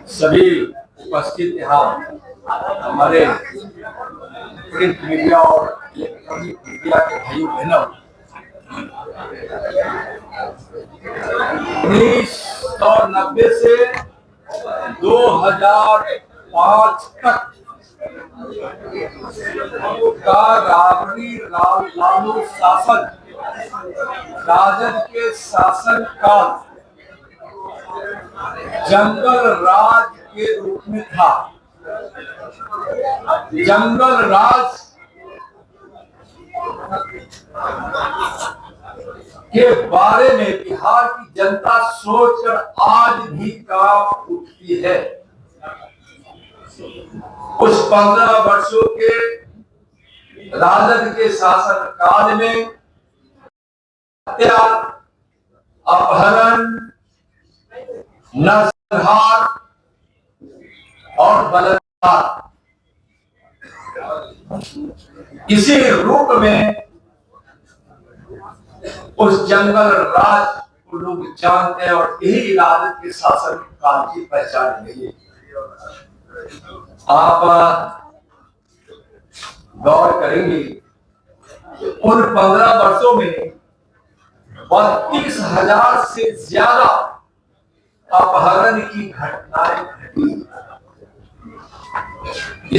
सभी उपस्थित यहाँ हमारे प्रिंट मीडिया और इलेक्ट्रॉनिक मीडिया के भाइयों बहनों, 1990 से 2005 तक का राबड़ी लालू शासन, राजद के शासन काल जंगल राज के रूप में था। जंगल राज के बारे में बिहार की जनता सोचकर आज भी कांप उठती है। उस 15 वर्षों के राजद के शासन काल में हत्या, अपहरण, नरसंहार और बलात्कार, इसी रूप में उस जंगल राज को लोग जानते हैं और यही राजद के शासन काल की पहचान है। आप गौर करेंगे उन 15 वर्षों में 32,000 से ज्यादा अपहरण की घटनाएं घटी।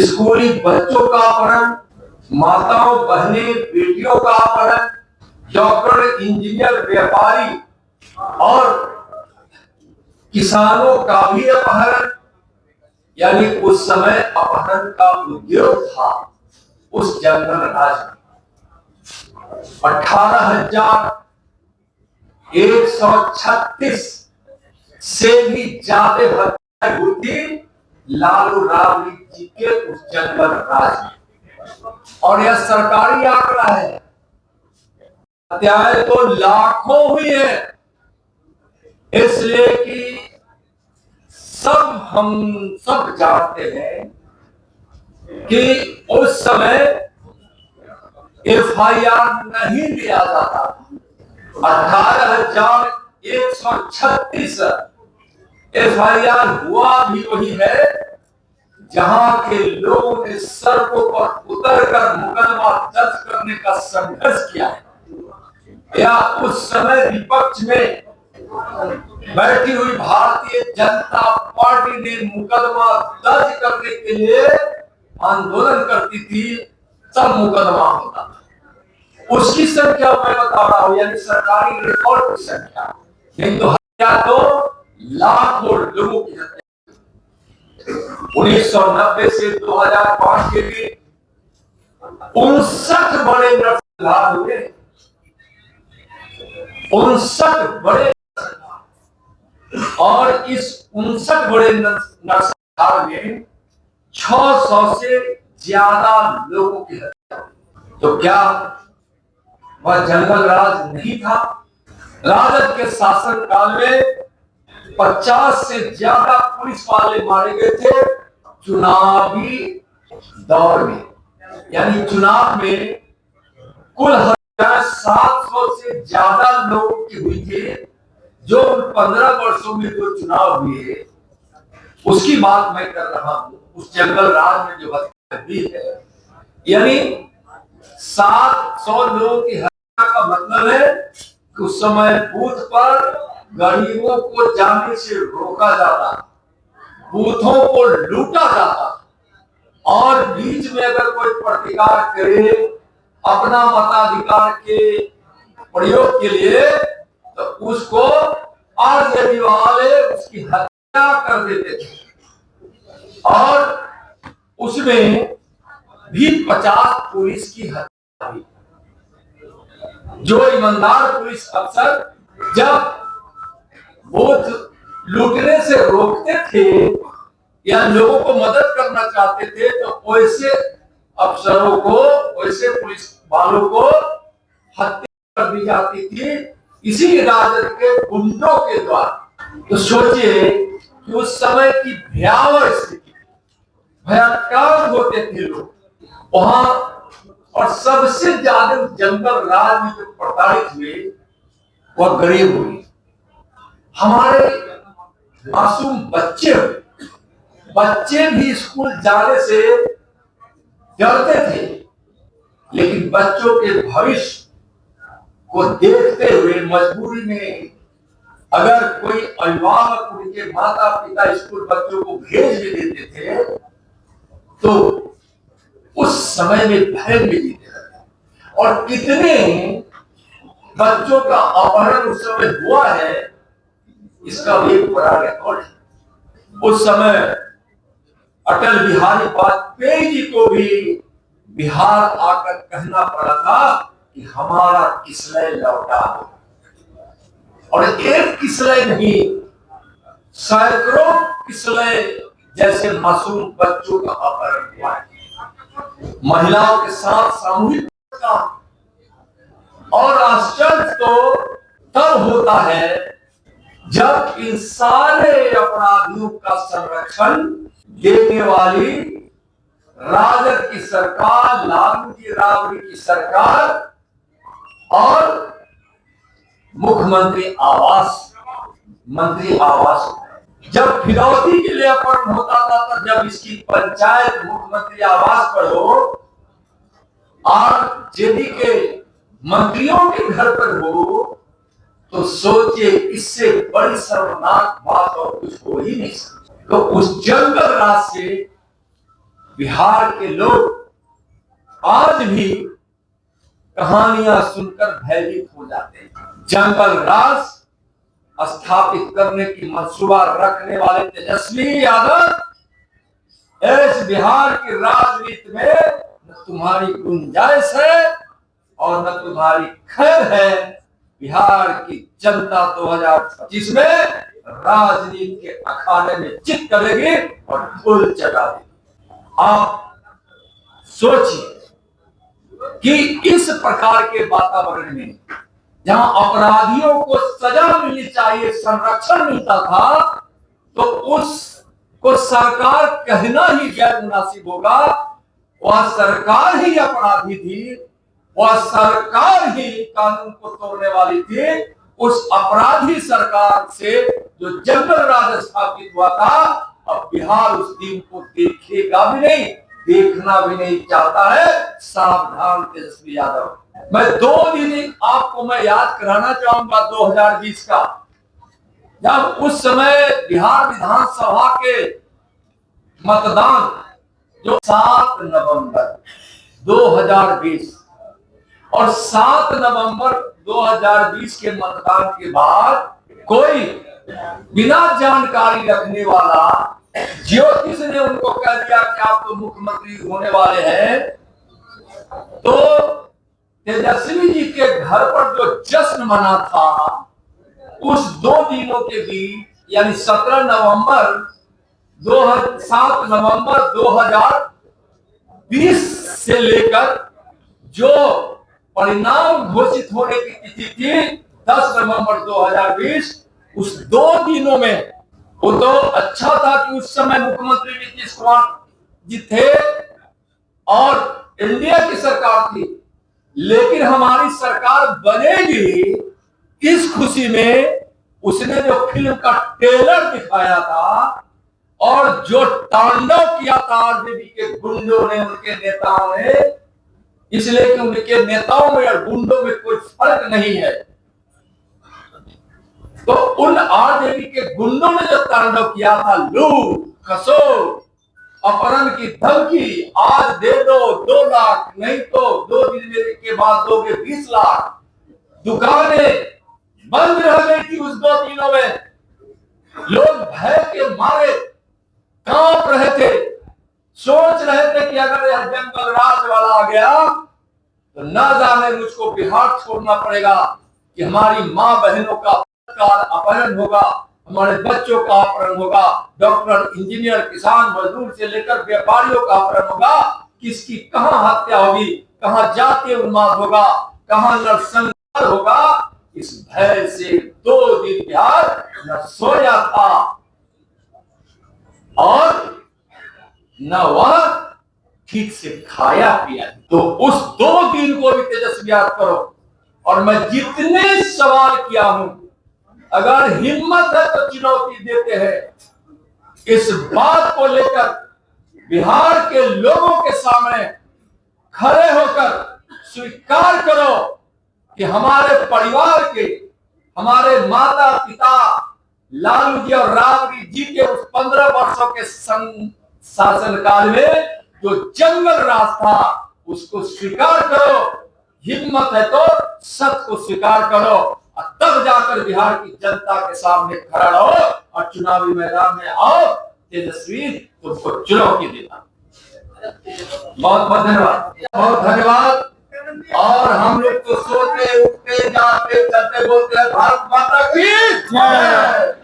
स्कूली बच्चों का अपहरण, माताओं, बहनें, बेटियों का अपहरण, डॉक्टर, इंजीनियर, व्यापारी और किसानों का भी अपहरण। यानी उस समय अपहरण का उद्योग था उस जंगल राज में। 18,136 से भी ज्यादा हत्याएं हुई थी लालू राबड़ी जी के उस जंगल राज में, और यह सरकारी आंकड़ा है। हत्याएं तो लाखों हुई है, इसलिए कि हम सब जानते हैं कि उस समय FIR नहीं लिया जाता। 18,136 FIR हुआ भी वही है जहां के लोगों ने सड़कों पर उतरकर मुकदमा दर्ज करने का संघर्ष किया है, या उस समय विपक्ष में बैठी हुई भारतीय जनता पार्टी ने मुकदमा दर्ज करने के लिए आंदोलन करती थी, तब मुकदमा होता था। उसकी संख्या मैं बता रहा हूं, यानी सरकारी रिकॉर्ड की संख्या, नहीं तो हत्या तो लाखों लोगों की हत्या। 1990 से 2005 के लिए 59 बड़े नरसंहार हुए। 59 बड़े, और इस 59 बड़े नरसंहार में 600 से ज्यादा लोगों की हत्या। तो क्या वह जंगल राज नहीं था? राजद के शासन काल में 50 से ज्यादा पुलिस वाले मारे गए थे चुनावी दौर में। यानी चुनाव में कुल हत्याएं 700 से ज्यादा लोगों की हुई थी। जो 15 वर्षों में जो चुनाव हुए उसकी बात मैं कर रहा हूं। उस जंगल राज में जो हत्या हुई है, यानी 700 लोगों की हत्या का मतलब है कि उस समय बूथ पर गरीबों को जाने से रोका जाता, बूथों को लूटा जाता, और बीच में अगर कोई प्रतिकार करे अपना मताधिकार के प्रयोग के लिए तो उसको आरजेडी वाले उसकी हत्या कर देते थे। और उसमें भी 50 पुलिस की हत्या हुई। जो ईमानदार पुलिस अफसर जब बूथ लूटने से रोकते थे या लोगों को मदद करना चाहते थे तो वैसे अफसरों को, वैसे पुलिस वालों को हत्या कर दी जाती थी इसी राजद के गुंडों के द्वारा। तो सोचिए कि उस समय की भयावह स्थिति, भयंकर होते थे लोग वहां। और सबसे ज्यादा जंगल राज में जो प्रताड़ित हुए वह गरीब हुए, हमारे मासूम बच्चे हुए। बच्चे भी स्कूल जाने से डरते थे, लेकिन बच्चों के भविष्य को देखते हुए मजबूरी में अगर कोई अभिभावक उनके माता पिता स्कूल बच्चों को भेज भी देते थे तो उस समय में भय में जीते थे। और कितने बच्चों का अपहरण उस समय हुआ है, इसका भी एक बड़ा रिकॉर्ड है। उस समय अटल बिहारी वाजपेयी जी को भी बिहार आकर कहना पड़ा था कि हमारा किसलय लौटा दो, और एक किसलय नहीं, सैकड़ों किसलय जैसे मासूम बच्चों का अपहरण हुआ है, महिलाओं के साथ सामूहिक काम। और आश्चर्य तो तब होता है जब इन सारे अपराधियों का संरक्षण देने वाली राजद की सरकार, लालू जी राबड़ी की सरकार और मुख्यमंत्री आवास मंत्री आवास, जब फिरौती के लिए अपहरण होता था तब जब इसकी पंचायत मुख्यमंत्री आवास पर हो और जेडी के मंत्रियों के घर पर हो, तो सोचिए इससे बड़ी शर्मनाक बात और कुछ हो ही नहीं सकती। तो उस जंगल राज से बिहार के लोग आज भी कहानियां सुनकर भयभीत हो जाते हैं। जंगल राज स्थापित करने की मंसूबा रखने वाले तेजस्वी यादव इस बिहार की राजनीति में न तुम्हारी गुंजाइश है और न तुम्हारी खैर है। बिहार की जनता 2025 में राजनीति के अखाड़े में चित करेगी और फूल चढ़ा देगी। आप सोचिए कि इस प्रकार के वातावरण में जहां अपराधियों को सजा मिलनी चाहिए, संरक्षण मिलता था, तो उसको सरकार कहना ही गैर मुनासिब होगा। वह सरकार ही अपराधी थी, वह सरकार ही कानून को तोड़ने वाली थी। उस अपराधी सरकार से जो जंगल राज स्थापित हुआ था, अब बिहार उस दिन को देखेगा भी नहीं, देखना भी नहीं चाहता है। सावधान तेजस्वी यादव। मैं 2 दिन आपको मैं याद कराना चाहूंगा 2020 का, जब उस समय बिहार विधानसभा के मतदान जो 7 नवंबर 2020 और 7 नवंबर 2020 के मतदान के बाद कोई बिना जानकारी रखने वाला ज्योतिष ने उनको कह दिया कि आप तो मुख्यमंत्री होने वाले हैं। तो तेजस्वी जी के घर पर जो जश्न मना था, उस 2 दिनों के बीच यानी 7 नवंबर 2020 से लेकर जो परिणाम घोषित होने की तिथि थी 10 नवंबर 2020, उस 2 दिनों में वो तो अच्छा था कि उस समय मुख्यमंत्री नीतीश कुमार जी थे और इंडिया की सरकार थी, लेकिन हमारी सरकार बनेगी इस खुशी में उसने जो फिल्म का ट्रेलर दिखाया था और जो तांडव किया था आरजेडी के गुंडों ने, उनके नेताओं ने, इसलिए कि उनके नेताओं में और गुंडों में कोई फर्क नहीं है। तो उन आरजेडी के गुंडों ने जो तांडव किया था, लूट खसोट अपहरण की धमकी, आज दे दो 2 लाख, नहीं तो 2 दिन के बाद दोगे 20 लाख। दुकानें बंद रह गई थी उस 2 दिनों में, लोग भय के मारे कांप रहे थे, सोच रहे थे कि अगर यह जंगल राज वाला आ गया तो न जाने मुझको बिहार छोड़ना पड़ेगा कि हमारी मां बहनों का अपहरण होगा, हमारे बच्चों का अपहरण होगा, डॉक्टर, इंजीनियर, किसान, मजदूर से लेकर व्यापारियों का अपहरण होगा, किसकी कहां हत्या होगी, कहां जातीय उन्माद होगा, कहां नरसंहार होगा। इस भय से 2 दिन बिहार न सोया था और न वह ठीक से खाया पिया। तो उस 2 दिन को भी तेजस्वी याद करो। और मैं जितने सवाल किया हूं, अगर हिम्मत है तो चुनौती देते हैं इस बात को लेकर बिहार के लोगों के सामने खड़े होकर स्वीकार करो कि हमारे परिवार के, हमारे माता पिता लालू जी और राबड़ी जी के उस 15 वर्षों के शासनकाल में जो जंगल राज था उसको स्वीकार करो। हिम्मत है तो सत्य को स्वीकार करो और तब जाकर बिहार की जनता के सामने खड़ा रहो और चुनावी मैदान में आओ। तेजस्वी तुमको चुनौती देता। बहुत बहुत धन्यवाद, बहुत धन्यवाद। और हम लोग तो सोते उठते जाते चलते बोलते हैं भारत माता की जय।